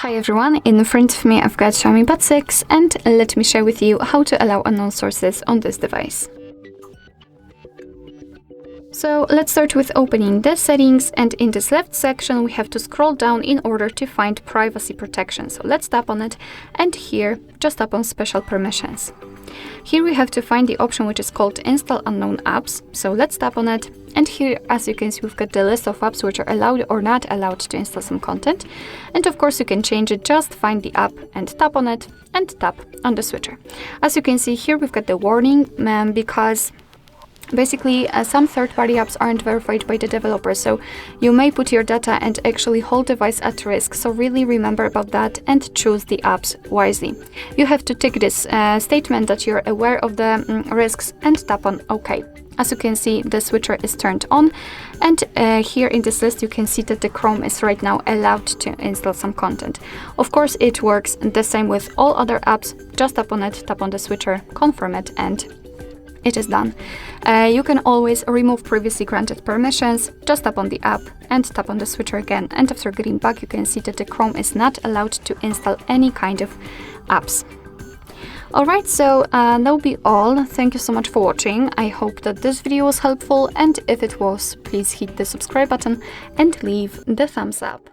Hi everyone, in front of me I've got Xiaomi Pad 6 and let me share with you how to allow unknown sources on this device. So let's start with opening the settings, and in this left section we have to scroll down in order to find privacy protection. So let's tap on it, and here just tap on special permissions. Here we have to find the option which is called install unknown apps. So let's tap on it, and here as you can see we've got the list of apps which are allowed or not allowed to install some content. And of course you can change it, just find the app and tap on it and tap on the switcher. As you can see here we've got the warning because basically, some third-party apps aren't verified by the developer, so you may put your data and actually whole device at risk. So really remember about that and choose the apps wisely. You have to tick this statement that you're aware of the risks and tap on OK. As you can see, the switcher is turned on, and here in this list you can see that the Chrome is right now allowed to install some content. Of course, it works the same with all other apps. Just tap on it, tap on the switcher, confirm it, and it is done. You can always remove previously granted permissions. Just tap on the app and tap on the switcher again, and after getting back you can see that the Chrome is not allowed to install any kind of apps. Alright, so that'll be all. Thank you so much for watching. I hope that this video was helpful, and if it was, please hit the subscribe button and leave the thumbs up.